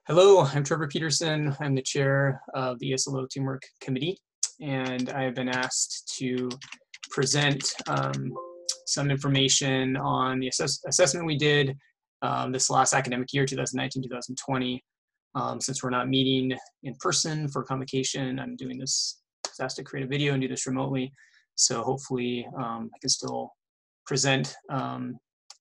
Hello, I'm Trevor Peterson. I'm the chair of the ESLO Teamwork Committee, and I have been asked to present some information on the assessment we did this last academic year, 2019-2020. Since we're not meeting in person for convocation, I'm doing this, asked to create a video and do this remotely. So hopefully I can still present the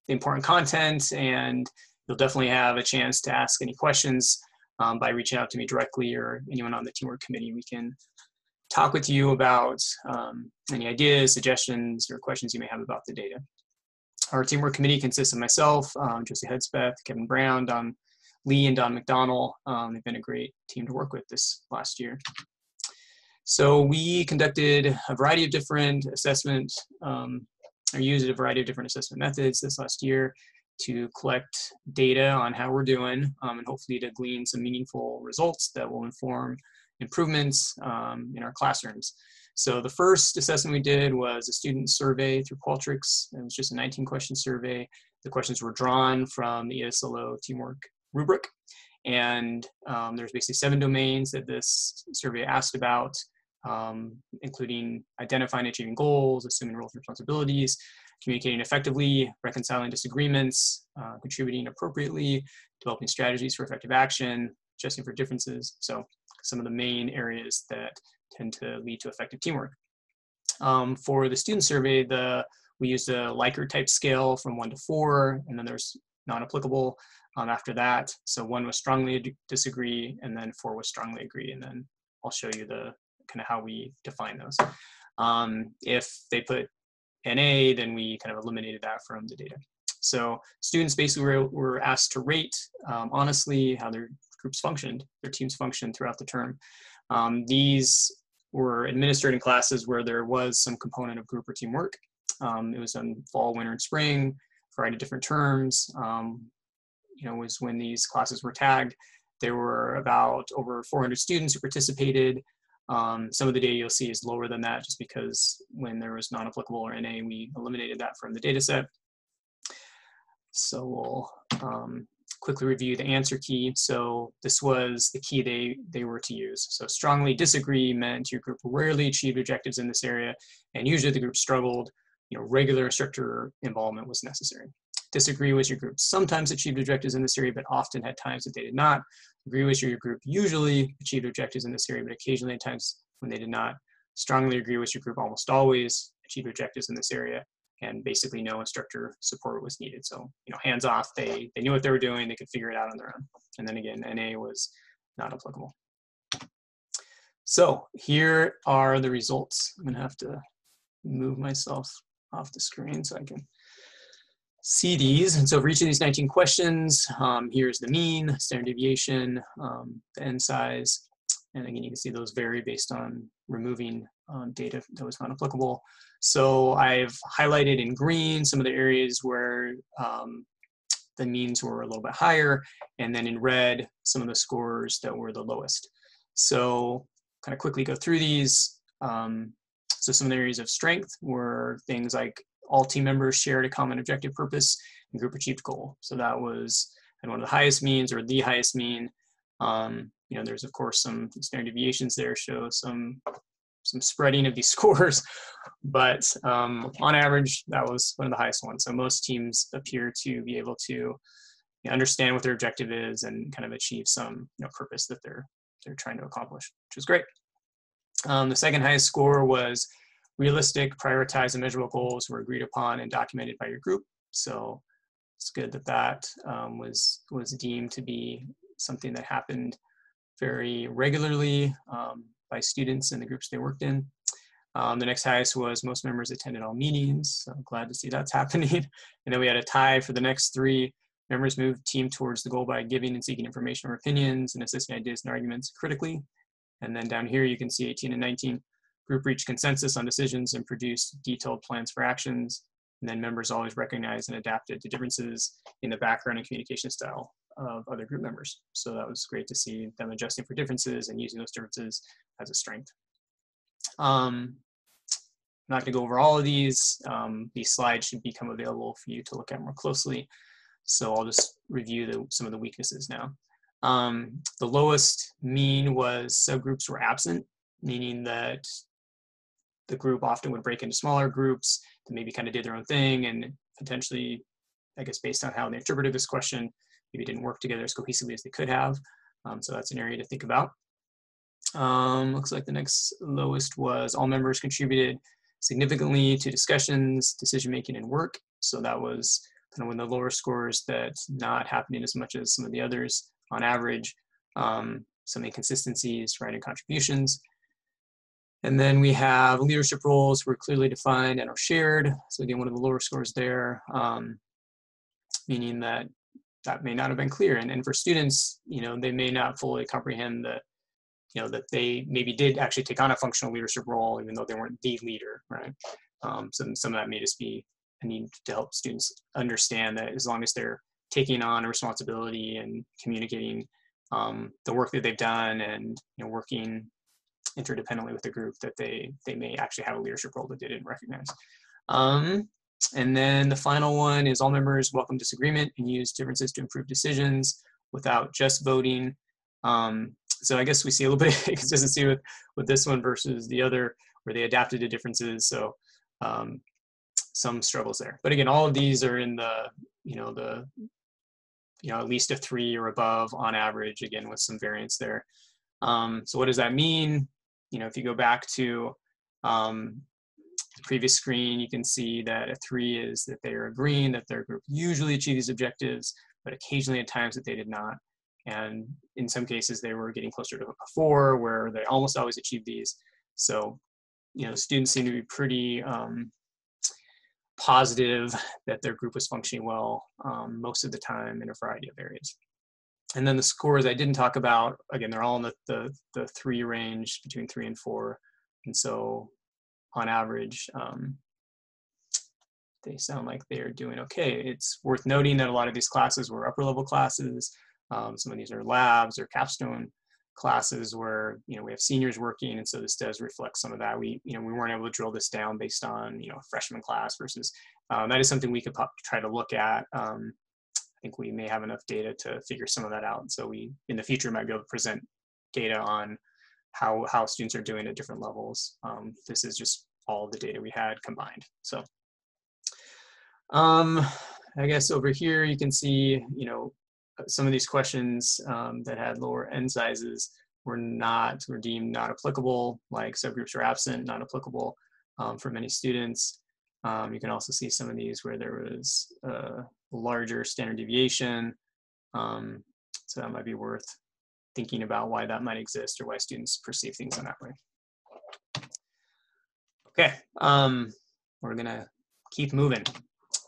important content, and you'll definitely have a chance to ask any questions by reaching out to me directly, or anyone on the Teamwork Committee. We can talk with you about any ideas, suggestions, or questions you may have about the data. Our Teamwork Committee consists of myself, Josie Hedspeth, Kevin Brown, Don Lee, and Don McDonnell. They've been a great team to work with this last year. So we conducted a variety of different assessment, or used a variety of different assessment methods this last year to collect data on how we're doing, and hopefully to glean some meaningful results that will inform improvements in our classrooms. So the first assessment we did was a student survey through Qualtrics. It was just a 19-question survey. The questions were drawn from the ESLO Teamwork rubric, and there's basically 7 domains that this survey asked about, including identifying and achieving goals, assuming roles and responsibilities, communicating effectively, reconciling disagreements, contributing appropriately, developing strategies for effective action, adjusting for differences. So some of the main areas that tend to lead to effective teamwork. For the student survey, we used a Likert type scale from 1 to 4, and then there's non-applicable after that. So 1 was strongly disagree, and then 4 was strongly agree, and then I'll show you the kind of how we define those. If they put NA, then we kind of eliminated that from the data. So students basically were asked to rate honestly how their groups functioned, their teams functioned throughout the term. These were administered in classes where there was some component of group or teamwork. It was in fall, winter, and spring, a variety of different terms. Was when these classes were tagged. There were about over 400 students who participated. Some of the data you'll see is lower than that, just because when there was non-applicable or NA, we eliminated that from the data set. So we'll quickly review the answer key. So this was the key they were to use. So strongly disagree meant your group rarely achieved objectives in this area, and usually the group struggled. Regular instructor involvement was necessary. Disagree was your group sometimes achieved objectives in this area, but often had times that they did not. Agree was your group usually achieved objectives in this area, but occasionally at times when they did not. Strongly agree was your group almost always achieved objectives in this area, and basically no instructor support was needed. So, hands off, they knew what they were doing, they could figure it out on their own. And then again, NA was not applicable. So here are the results. I'm gonna have to move myself off the screen so I can see these. And so for each of these 19 questions, here's the mean, standard deviation, the n size. And again, you can see those vary based on removing data that was not applicable. So I've highlighted in green some of the areas where the means were a little bit higher, and then in red, some of the scores that were the lowest. So kind of quickly go through these. So some of the areas of strength were things like all team members shared a common objective purpose and group achieved goal. So that was one of the highest means, or the highest mean. There's of course some standard deviations there, show some spreading of these scores, but on average, that was one of the highest ones. So most teams appear to be able to understand what their objective is and kind of achieve some purpose that they're trying to accomplish, which was great. The second highest score was realistic, prioritized, and measurable goals were agreed upon and documented by your group. So it's good that was deemed to be something that happened very regularly by students in the groups they worked in. The next highest was most members attended all meetings. So I'm glad to see that's happening. And then we had a tie for the next 3. Members moved team towards the goal by giving and seeking information or opinions and assessing ideas and arguments critically. And then down here, you can see 18 and 19. Group reached consensus on decisions and produced detailed plans for actions. And then members always recognized and adapted to differences in the background and communication style of other group members. So that was great to see them adjusting for differences and using those differences as a strength. I'm not going to go over all of these. These slides should become available for you to look at more closely. So I'll just review some of the weaknesses now. The lowest mean was subgroups were absent, meaning that the group often would break into smaller groups that maybe kind of did their own thing and potentially, I guess, based on how they interpreted this question, maybe didn't work together as cohesively as they could have. So that's an area to think about. Looks like the next lowest was all members contributed significantly to discussions, decision-making, and work. So that was kind of one of the lower scores that's not happening as much as some of the others on average. Some inconsistencies, right, and contributions. And then we have leadership roles were clearly defined and are shared. So again, one of the lower scores there, meaning that that may not have been clear. And for students, you know, they may not fully comprehend that, you know, that they maybe did actually take on a functional leadership role, even though they weren't the leader, right? So some of that may just be a need to help students understand that as long as they're taking on a responsibility and communicating the work that they've done and, you know, working interdependently with the group, that they may actually have a leadership role that they didn't recognize. And then the final one is all members welcome disagreement and use differences to improve decisions without just voting. So I guess we see a little bit of inconsistency with this one versus the other, where they adapted to differences. So some struggles there. But again, all of these are in the, at least a 3 or above on average, again, with some variance there. So what does that mean? You know, if you go back to the previous screen, you can see that a 3 is that they are agreeing that their group usually achieve these objectives, but occasionally at times that they did not. And in some cases, they were getting closer to a 4, where they almost always achieve these. So, you know, students seem to be pretty positive that their group was functioning well most of the time in a variety of areas. And then the scores I didn't talk about, again, they're all in the 3 range, between 3 and 4. And so on average, they sound like they're doing okay. It's worth noting that a lot of these classes were upper level classes. Some of these are labs or capstone classes where, you know, we have seniors working, and so this does reflect some of that. We weren't able to drill this down based on, you know, freshman class versus, that is something we could try to look at. I think we may have enough data to figure some of that out. So we, in the future, might be able to present data on how students are doing at different levels. This is just all the data we had combined. So I guess over here you can see, you know, some of these questions that had lower n sizes were deemed not applicable, like subgroups are absent, not applicable for many students. You can also see some of these where there was a larger standard deviation. So that might be worth thinking about why that might exist or why students perceive things in that way. Okay, we're gonna keep moving.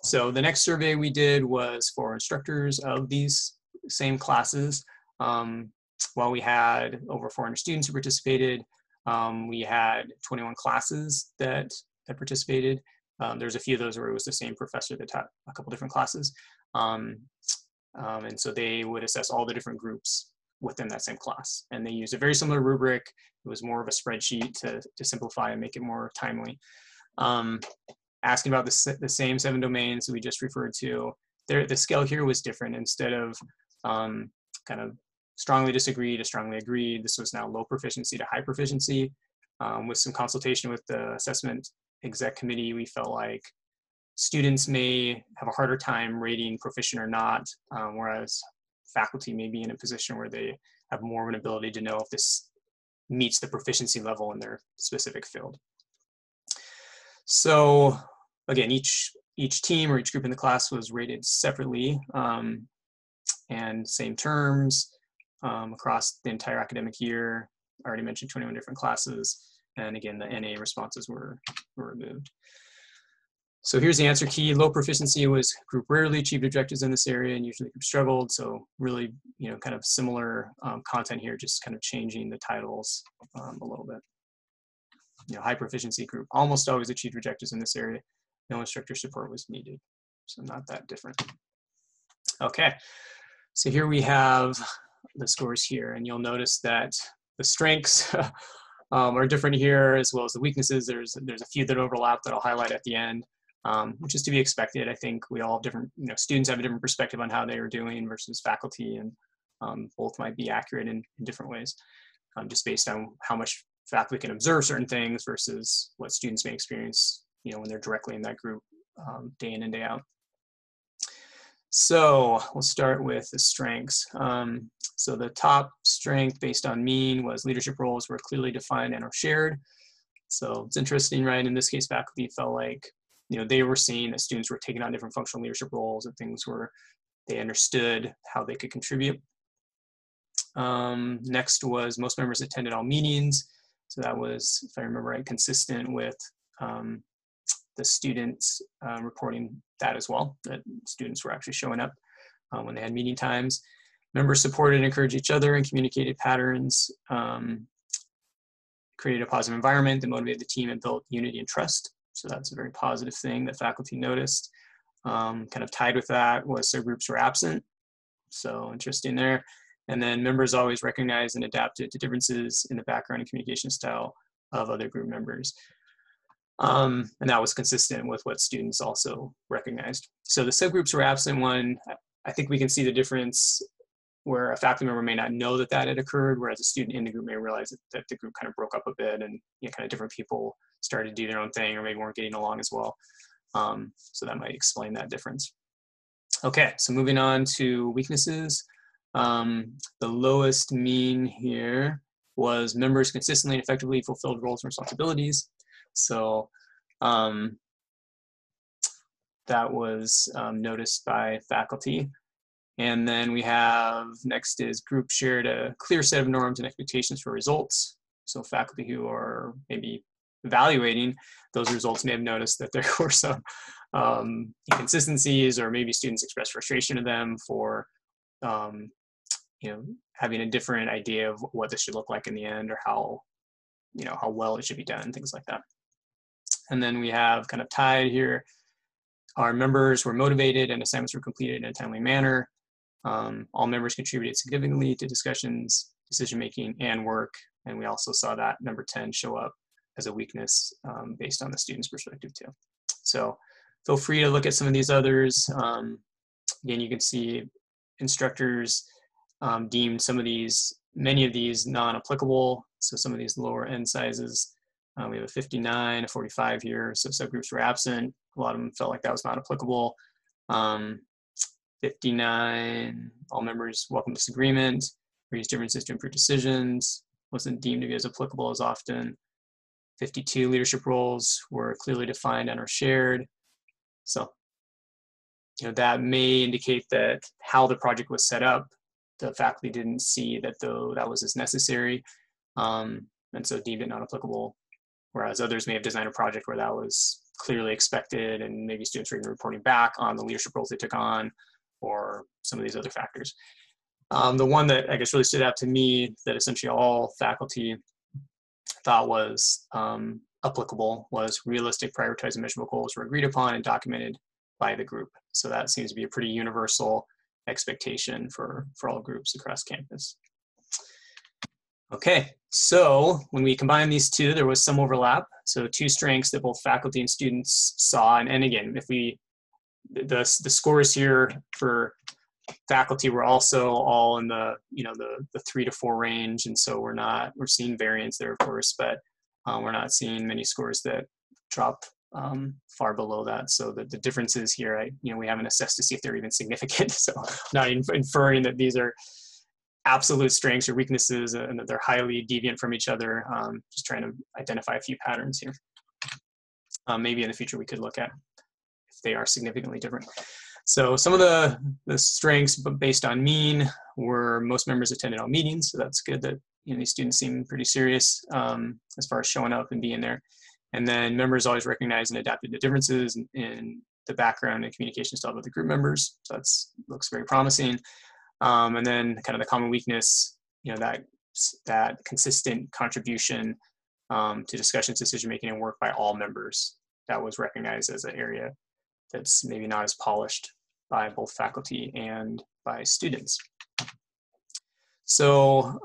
So the next survey we did was for instructors of these same classes. While we had over 400 students who participated, we had 21 classes that participated. There's a few of those where it was the same professor that taught a couple different classes. And so they would assess all the different groups within that same class. And they used a very similar rubric. It was more of a spreadsheet to simplify and make it more timely. Asking about the same 7 domains that we just referred to. The scale here was different. Instead of kind of strongly disagree to strongly agree, this was now low proficiency to high proficiency. With some consultation with the assessment exec committee, we felt like students may have a harder time rating proficient or not, whereas faculty may be in a position where they have more of an ability to know if this meets the proficiency level in their specific field. So again, each team or each group in the class was rated separately, and same terms across the entire academic year. I already mentioned 21 different classes, and again, the NA responses were removed. So here's the answer key. Low proficiency was group rarely achieved objectives in this area, and usually group struggled. So really, you know, kind of similar content here, just kind of changing the titles a little bit. You know, high proficiency group almost always achieved objectives in this area. No instructor support was needed. So not that different. Okay, so here we have the scores here, and you'll notice that the strengths are different here, as well as the weaknesses. There's a few that overlap that I'll highlight at the end, which is to be expected. I think we all have different, you know, students have a different perspective on how they are doing versus faculty, and both might be accurate in different ways, just based on how much faculty can observe certain things versus what students may experience, when they're directly in that group day in and day out. So we'll start with the strengths. So the top strength based on mean was leadership roles were clearly defined and are shared. So it's interesting, right? In this case, faculty felt like, they were seeing that students were taking on different functional leadership roles and they understood how they could contribute. Next was most members attended all meetings. So that was, if I remember right, consistent with the students reporting that as well, that students were actually showing up when they had meeting times. Members supported and encouraged each other and communicated patterns, created a positive environment that motivated the team and built unity and trust. So that's a very positive thing that faculty noticed. Kind of tied with that was subgroups were absent. So interesting there. And then members always recognized and adapted to differences in the background and communication style of other group members. And that was consistent with what students also recognized. So the subgroups were absent one, I think we can see the difference where a faculty member may not know that that had occurred, whereas a student in the group may realize that the group kind of broke up a bit and kind of different people started to do their own thing or maybe weren't getting along as well. So that might explain that difference. Okay, so moving on to weaknesses. The lowest mean here was members consistently and effectively fulfilled roles and responsibilities. So that was noticed by faculty. And then we have, next is group shared a clear set of norms and expectations for results. So faculty who are maybe evaluating those results may have noticed that there were some inconsistencies, or maybe students expressed frustration to them for having a different idea of what this should look like in the end, or how well it should be done, things like that. And then we have kind of tied here, our members were motivated and assignments were completed in a timely manner. All members contributed significantly to discussions, decision-making, and work. And we also saw that number 10 show up as a weakness based on the student's perspective too. So feel free to look at some of these others. Again, you can see instructors deemed many of these non-applicable. So some of these lower end sizes, we have a 59, a 45 here. So subgroups were absent. A lot of them felt like that was not applicable. 59, all members welcome disagreement, or use differences to improve decisions, wasn't deemed to be as applicable as often. 52, leadership roles were clearly defined and are shared. So, that may indicate that how the project was set up, the faculty didn't see that that was as necessary, and so deemed it not applicable. Whereas others may have designed a project where that was clearly expected, and maybe students were even reporting back on the leadership roles they took on, or some of these other factors. The one that I guess really stood out to me that essentially all faculty thought was applicable was realistic, prioritized, and measurable goals were agreed upon and documented by the group. So that seems to be a pretty universal expectation for all groups across campus. Okay, so when we combine these two, there was some overlap. So two strengths that both faculty and students saw. And again, if the scores here for faculty were also all in the the 3 to 4 range, and so we're seeing variance there, of course, but we're not seeing many scores that drop far below that. So the differences here, we haven't assessed to see if they're even significant. So not inferring that these are absolute strengths or weaknesses and that they're highly deviant from each other. Just trying to identify a few patterns here. Maybe in the future we could look at if they are significantly different. So some of the strengths based on mean were most members attended all meetings. So that's good that these students seem pretty serious as far as showing up and being there. And then members always recognized and adapted to differences in the background and communication style of the group members. So looks very promising. And then kind of the common weakness, that consistent contribution to discussions, decision-making, and work by all members. That was recognized as an area that's maybe not as polished by both faculty and by students. So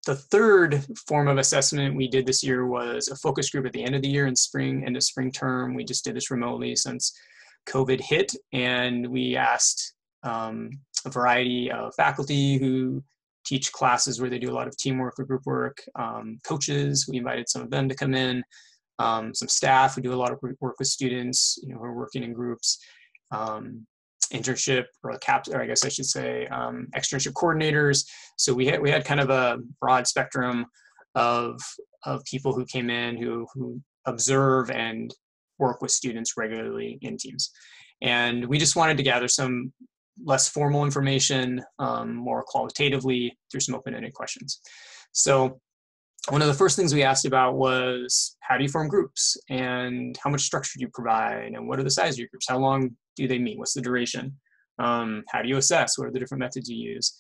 the third form of assessment we did this year was a focus group at the end of the year in end of spring term. We just did this remotely since COVID hit, and we asked a variety of faculty who teach classes where they do a lot of teamwork or group work, coaches, we invited some of them to come in, some staff who do a lot of work with students, who are working in groups, internship or I guess I should say externship coordinators. So we had kind of a broad spectrum of people who came in who observe and work with students regularly in teams. And we just wanted to gather some less formal information, more qualitatively through some open-ended questions. So one of the first things we asked about was, how do you form groups? And how much structure do you provide? And what are the size of your groups? How long do they meet? What's the duration? How do you assess? What are the different methods you use?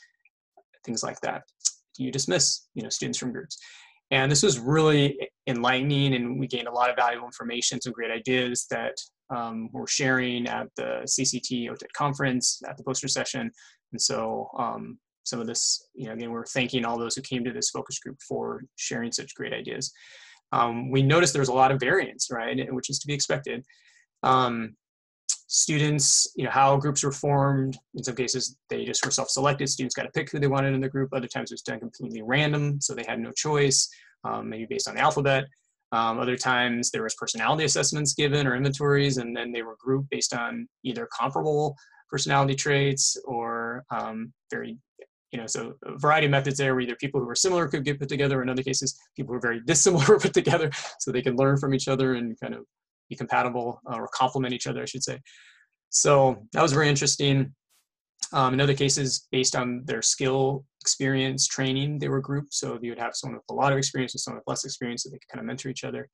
Things like that. Do you dismiss, students from groups? And this was really enlightening, and we gained a lot of valuable information, some great ideas that we're sharing at the CCT OTIT conference, at the poster session. And so some of this, again, we're thanking all those who came to this focus group for sharing such great ideas. We noticed there was a lot of variance, right, which is to be expected. Students, how groups were formed. In some cases, they just were self-selected. Students got to pick who they wanted in the group. Other times it was done completely random, so they had no choice, maybe based on the alphabet. Other times there was personality assessments given or inventories, and then they were grouped based on either comparable personality traits or very, so a variety of methods there where either people who were similar could get put together, or in other cases, people who were very dissimilar were put together so they can learn from each other and kind of be compatible or complement each other, I should say. So that was very interesting. In other cases, based on their skill, experience, training, they were grouped. So you would have someone with a lot of experience and someone with less experience, so they could kind of mentor each other,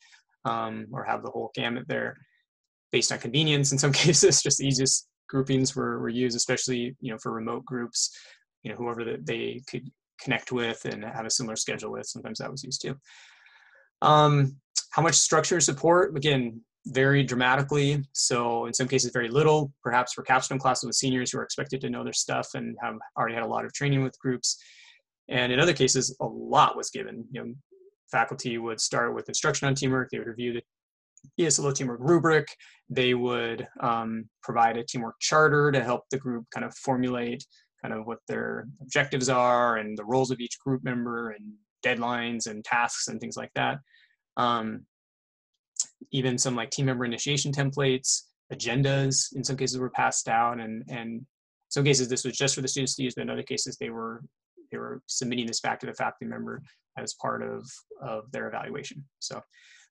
or have the whole gamut there. Based on convenience, in some cases, just the easiest groupings were used, especially for remote groups, whoever that they could connect with and have a similar schedule with. Sometimes that was used too. How much structure support? Again, very dramatically. So in some cases, very little, perhaps for capstone classes with seniors who are expected to know their stuff and have already had a lot of training with groups. And in other cases, a lot was given. Faculty would start with instruction on teamwork. They would review the ESLO teamwork rubric. They would provide a teamwork charter to help the group kind of formulate kind of what their objectives are and the roles of each group member and deadlines and tasks and things like that. Even some like team member initiation templates, agendas in some cases were passed out, and in some cases this was just for the students to use, but in other cases they were submitting this back to the faculty member as part of their evaluation. So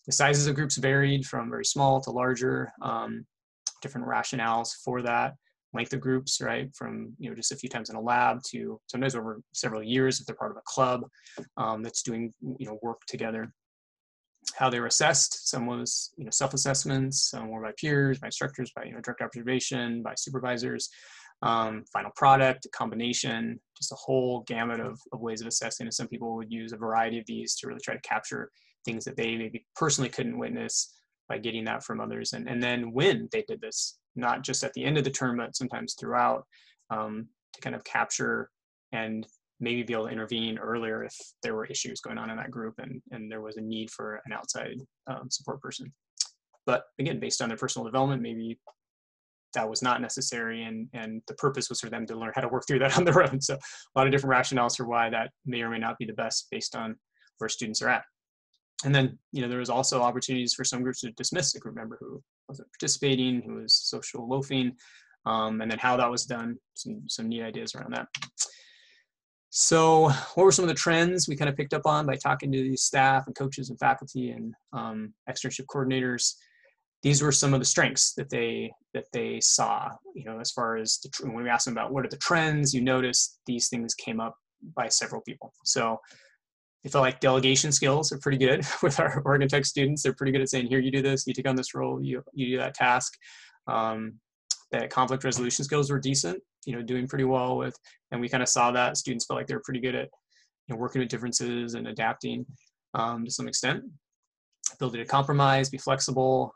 the sizes of groups varied from very small to larger, different rationales for that. Length of groups, right, from just a few times in a lab to sometimes over several years if they're part of a club that's doing work together. How they were assessed. Some was self-assessments, some were by peers, by instructors, by direct observation, by supervisors. Final product, combination, just a whole gamut of ways of assessing. And some people would use a variety of these to really try to capture things that they maybe personally couldn't witness by getting that from others. And then when they did this, not just at the end of the term, but sometimes throughout, to kind of capture and maybe be able to intervene earlier if there were issues going on in that group and there was a need for an outside support person. But again, based on their personal development, maybe that was not necessary, and the purpose was for them to learn how to work through that on their own. So a lot of different rationales for why that may or may not be the best based on where students are at. And then, there was also opportunities for some groups to dismiss a group member who wasn't participating, who was social loafing, and then how that was done, some neat ideas around that. So what were some of the trends we kind of picked up on by talking to these staff and coaches and faculty and externship coordinators? These were some of the strengths that they saw, as far as when we asked them about what are the trends, you notice these things came up by several people. So they felt like delegation skills are pretty good with our Oregon Tech students. They're pretty good at saying, here, you do this, you take on this role, you do that task. That conflict resolution skills were decent, doing pretty well with, and we kind of saw that students felt like they were pretty good at working with differences and adapting to some extent. Ability to compromise, be flexible,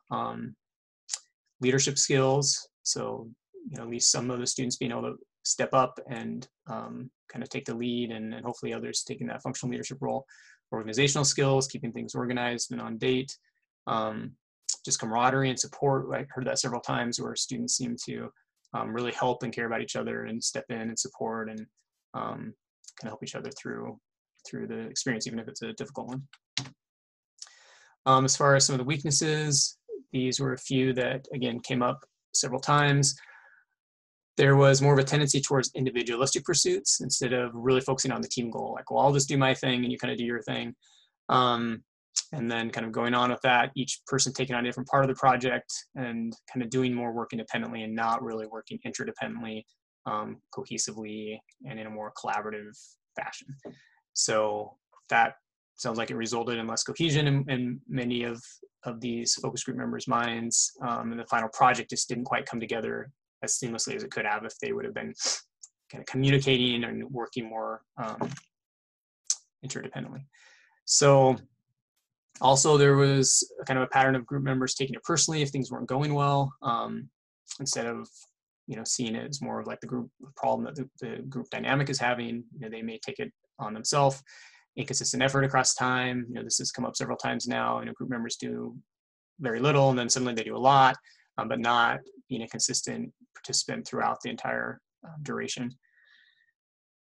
leadership skills. So, at least some of the students being able to step up and kind of take the lead, and hopefully others taking that functional leadership role. Organizational skills, keeping things organized and on date. Just camaraderie and support. I heard that several times where students seem to really help and care about each other and step in and support and kind of help each other through the experience, even if it's a difficult one. As far as some of the weaknesses, these were a few that, again, came up several times. There was more of a tendency towards individualistic pursuits instead of really focusing on the team goal. Like, well, I'll just do my thing and you kind of do your thing. And then kind of going on with that, each person taking on a different part of the project and kind of doing more work independently and not really working interdependently, cohesively, and in a more collaborative fashion. So that sounds like it resulted in less cohesion in many of these focus group members' minds. And the final project just didn't quite come together as seamlessly as it could have if they would have been kind of communicating and working more interdependently. So also there was a kind of a pattern of group members taking it personally if things weren't going well, instead of seeing it as more of like the group problem that the group dynamic is having. They may take it on themselves. Inconsistent effort across time. This has come up several times now. Group members do very little and then suddenly they do a lot, but not being a consistent participant throughout the entire duration.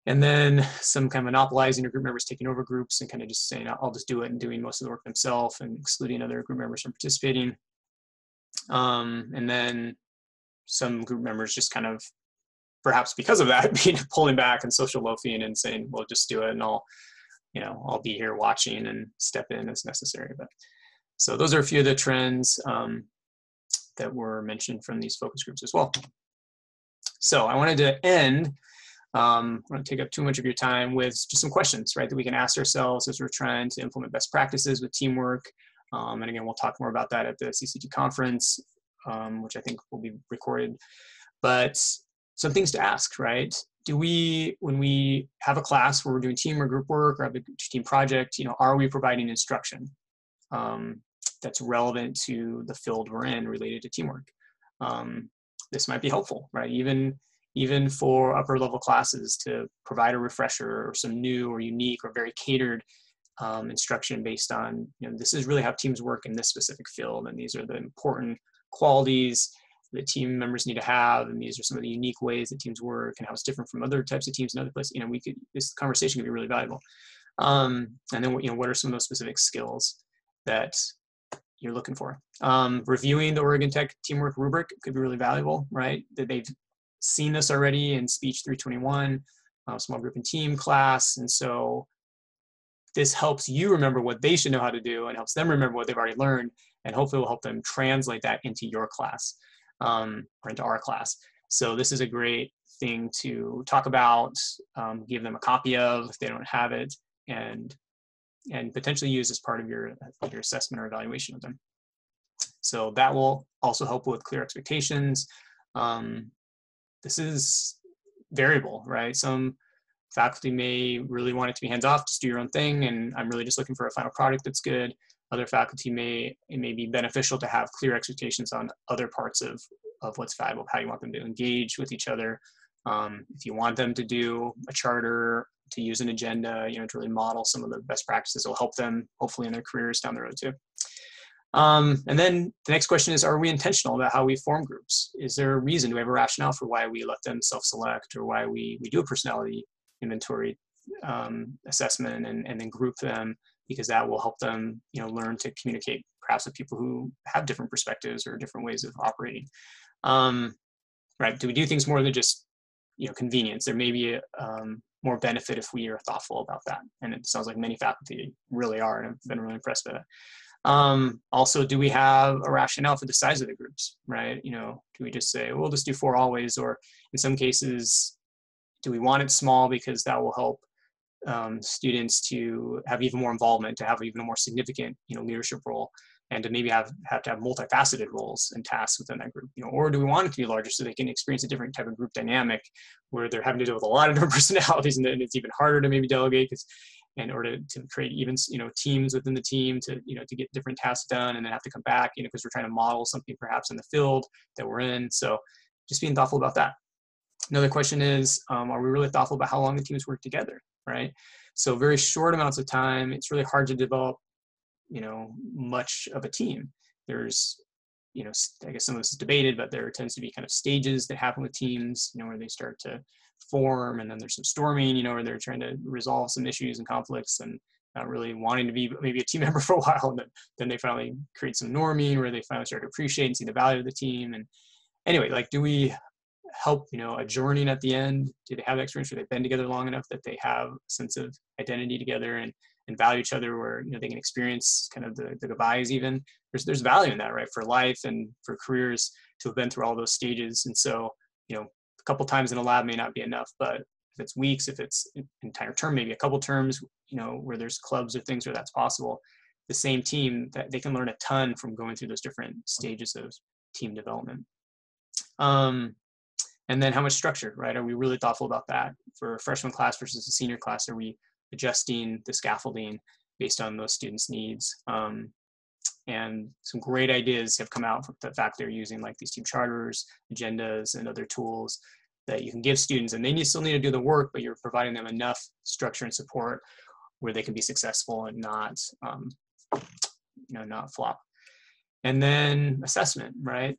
And then some kind of monopolizing or group members taking over groups and kind of just saying, I'll just do it, and doing most of the work themselves and excluding other group members from participating. And then some group members just kind of, perhaps because of that, pulling back and social loafing and saying, well, just do it and I'll be here watching and step in as necessary. But so those are a few of the trends that were mentioned from these focus groups as well. So I wanted to end, I don't want to take up too much of your time, with just some questions, right, that we can ask ourselves as we're trying to implement best practices with teamwork. And again, we'll talk more about that at the CCT conference, which I think will be recorded. But some things to ask, right? When we have a class where we're doing team or group work or have a team project, are we providing instruction that's relevant to the field we're in related to teamwork? This might be helpful, right? Even for upper level classes, to provide a refresher or some new or unique or very catered instruction based on, this is really how teams work in this specific field, and these are the important qualities that team members need to have, and these are some of the unique ways that teams work and how it's different from other types of teams in other places. This conversation could be really valuable. And then what are some of those specific skills that you're looking for? Reviewing the Oregon Tech teamwork rubric could be really valuable, right? That they've seen this already in Speech 321, small group and team class, and so this helps you remember what they should know how to do and helps them remember what they've already learned, and hopefully will help them translate that into your class. Or into our class. So this is a great thing to talk about, give them a copy of if they don't have it, and potentially use as part of your assessment or evaluation of them. So that will also help with clear expectations. This is variable, right? Some faculty may really want it to be hands-off, just do your own thing, and I'm really just looking for a final product that's good. Other faculty it may be beneficial to have clear expectations on other parts of what's valuable, how you want them to engage with each other. If you want them to do a charter, to use an agenda, to really model some of the best practices, will help them hopefully in their careers down the road too. And then the next question is, are we intentional about how we form groups? Is there a reason? Do we have a rationale for why we let them self-select, or why we do a personality inventory assessment and then group them? Because that will help them, learn to communicate perhaps with people who have different perspectives or different ways of operating. Right? Do we do things more than just, convenience? There may be more benefit if we are thoughtful about that, and it sounds like many faculty really are, and I've been really impressed by that. Also, do we have a rationale for the size of the groups? Right? Do we just say, we'll just do 4 always, or in some cases, do we want it small because that will help students to have even more involvement, to have even a more significant, leadership role, and to maybe have to have multifaceted roles and tasks within that group, or do we want it to be larger so they can experience a different type of group dynamic where they're having to deal with a lot of different personalities, and it's even harder to maybe delegate in order to create even, teams within the team to get different tasks done, and then have to come back, because we're trying to model something perhaps in the field that we're in. So just being thoughtful about that. Another question is, are we really thoughtful about how long the teams work together, right? So very short amounts of time, it's really hard to develop, much of a team. There's, you know, I guess some of this is debated, but there tends to be kind of stages that happen with teams, you know, where they start to form, and then there's some storming, you know, where they're trying to resolve some issues and conflicts and not really wanting to be maybe a team member for a while. And then they finally create some norming where they finally start to appreciate and see the value of the team. And anyway, like, do we help, you know, adjourning at the end? Do they have experience where they've been together long enough that they have a sense of identity together and value each other, where, you know, they can experience kind of the goodbyes even? There's value in that, right? For life and for careers to have been through all those stages. And so, you know, a couple times in a lab may not be enough, but if it's weeks, if it's an entire term, maybe a couple terms, you know, where there's clubs or things where that's possible, the same team, that they can learn a ton from going through those different stages of team development. And then how much structure, right? Are we really thoughtful about that? For a freshman class versus a senior class, are we adjusting the scaffolding based on those students' needs? And some great ideas have come out from the fact they're using like these team charters, agendas, and other tools that you can give students, and they still need to do the work, but you're providing them enough structure and support where they can be successful and not, you know, not flop. And then assessment, right?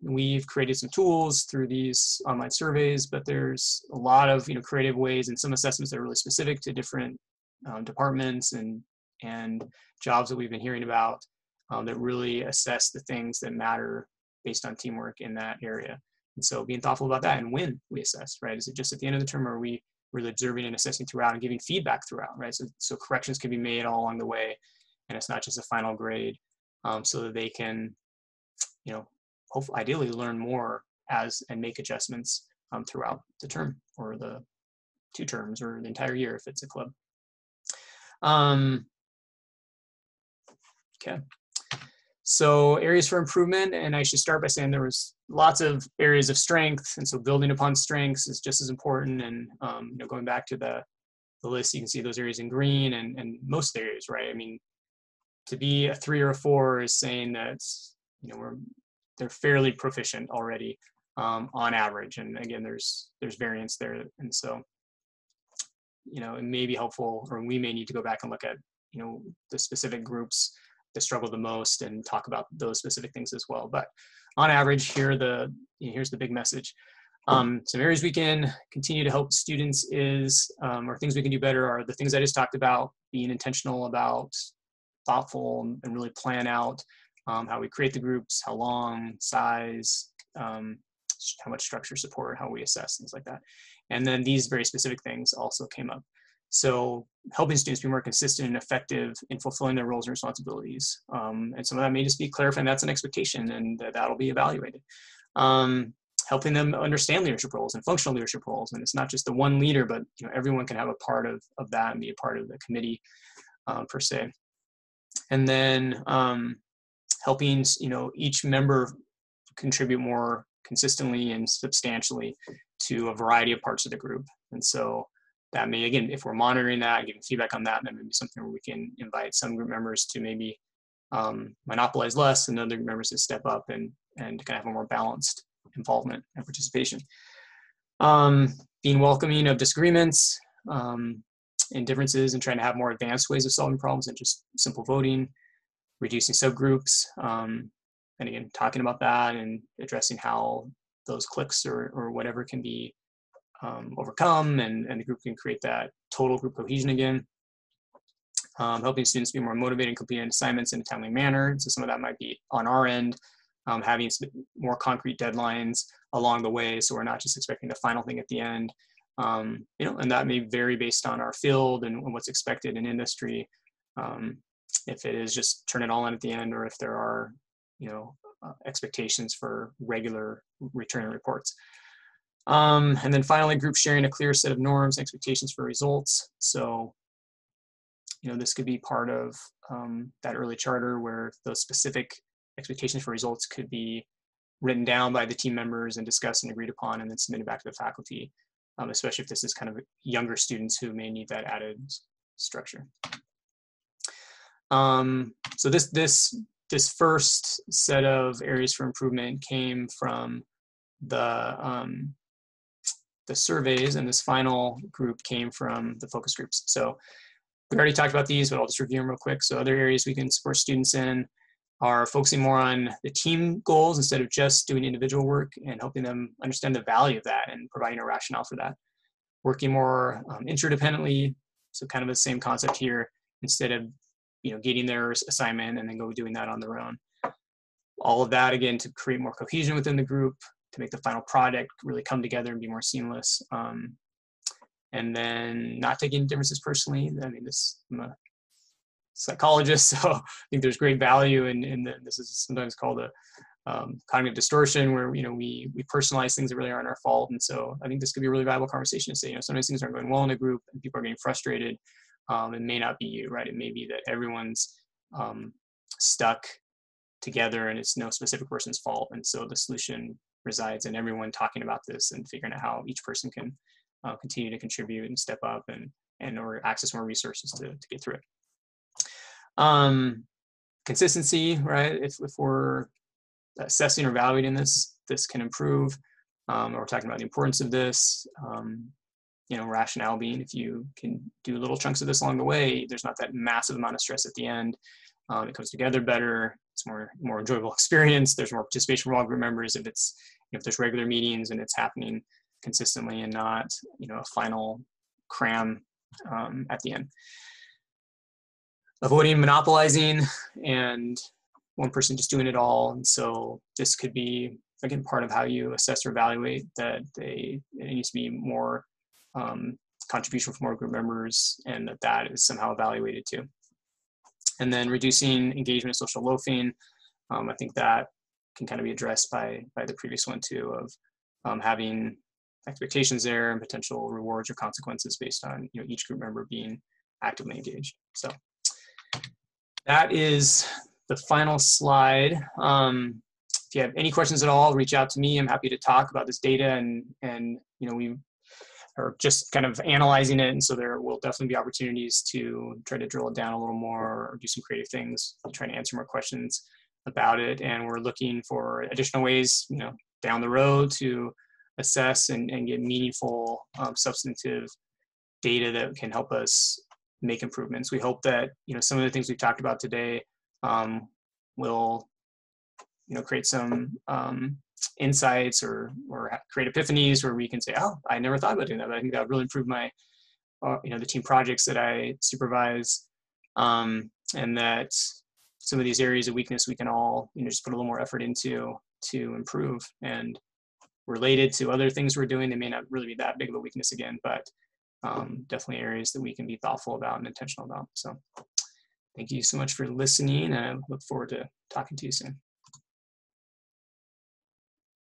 We've created some tools through these online surveys, but there's a lot of, you know, creative ways, and some assessments that are really specific to different departments and jobs that we've been hearing about, that really assess the things that matter based on teamwork in that area. And so being thoughtful about that and when we assess, right? Is it just at the end of the term, or are we really observing and assessing throughout and giving feedback throughout, right? So corrections can be made all along the way, and it's not just a final grade, so that they can, you know, hopefully, ideally learn more as and make adjustments throughout the term or the 2 terms or the entire year if it's a club. Okay. So areas for improvement, and I should start by saying there was lots of areas of strength, and so building upon strengths is just as important. And you know, going back to the list, you can see those areas in green, and most areas, right? I mean, to be a 3 or a 4 is saying that, you know, they're fairly proficient already on average. And again, there's variance there, and so, you know, it may be helpful, or we may need to go back and look at, you know, the specific groups that struggle the most and talk about those specific things as well. But on average, here's the big message. Some areas we can continue to help students is, or things we can do better, are the things I just talked about: being intentional about, thoughtful, and really plan out how we create the groups, how long, size, how much structure, support, how we assess, things like that. And then these very specific things also came up. So helping students be more consistent and effective in fulfilling their roles and responsibilities. And some of that may just be clarifying that's an expectation, and that'll be evaluated. Helping them understand leadership roles and functional leadership roles. And it's not just the one leader, but, you know, everyone can have a part of that and be a part of the committee per se. And then helping, you know, each member contribute more consistently and substantially to a variety of parts of the group. And so that may, again, if we're monitoring that, giving feedback on that, then maybe something where we can invite some group members to maybe monopolize less, and other members to step up and kind of have a more balanced involvement and participation. Being welcoming of disagreements and differences, and trying to have more advanced ways of solving problems than just simple voting. Reducing subgroups, and again, talking about that and addressing how those cliques or whatever can be overcome, and the group can create that total group cohesion again. Helping students be more motivated and completing assignments in a timely manner. So some of that might be on our end, having more concrete deadlines along the way, so we're not just expecting the final thing at the end. You know, and that may vary based on our field and what's expected in industry. If it is just turn it all in at the end, or if there are, you know, expectations for regular return reports. And then finally, group sharing a clear set of norms and expectations for results. So, you know, this could be part of that early charter, where those specific expectations for results could be written down by the team members and discussed and agreed upon, and then submitted back to the faculty, especially if this is kind of younger students who may need that added structure. So this first set of areas for improvement came from the surveys, and this final group came from the focus groups. So we already talked about these, but I'll just review them real quick. So other areas we can support students in: are focusing more on the team goals instead of just doing individual work, and helping them understand the value of that and providing a rationale for that. Working more interdependently, so kind of the same concept here, instead of getting their assignment and then go doing that on their own. All of that, again, to create more cohesion within the group, to make the final product really come together and be more seamless. And then not taking differences personally. I mean, I'm a psychologist, so I think there's great value in this is sometimes called a cognitive distortion, where we personalize things that really aren't our fault. And so I think this could be a really valuable conversation to say, sometimes things aren't going well in a group and people are getting frustrated. It may not be you, right? It may be that everyone's stuck together and it's no specific person's fault. And so the solution resides in everyone talking about this and figuring out how each person can continue to contribute and step up and or access more resources to get through it. Consistency, right? If we're assessing or evaluating this can improve. We're talking about the importance of this. Rationale being, if you can do little chunks of this along the way, there's not that massive amount of stress at the end. It comes together better. It's more enjoyable experience. There's more participation from all group members if there's regular meetings and it's happening consistently and not a final cram at the end. Avoiding monopolizing and one person just doing it all. And so this could be, again, part of how you assess or evaluate that it needs to be more contribution from more group members, and that is somehow evaluated too. And then reducing engagement and social loafing. I think that can kind of be addressed by the previous one too, of having expectations there and potential rewards or consequences based on each group member being actively engaged. So that is the final slide. If you have any questions at all, reach out to me. I'm happy to talk about this data, and we are just kind of analyzing it, and so there will definitely be opportunities to try to drill it down a little more or do some creative things, trying to answer more questions about it. And we're looking for additional ways, down the road to assess and get meaningful, substantive data that can help us make improvements. We hope that some of the things we've talked about today will create some insights or create epiphanies where we can say, oh, I never thought about doing that, but I think that would really improve my the team projects that I supervise, and that some of these areas of weakness we can all just put a little more effort into to improve. And related to other things we're doing, they may not really be that big of a weakness again, but definitely areas that we can be thoughtful about and intentional about. So thank you so much for listening, and I look forward to talking to you soon.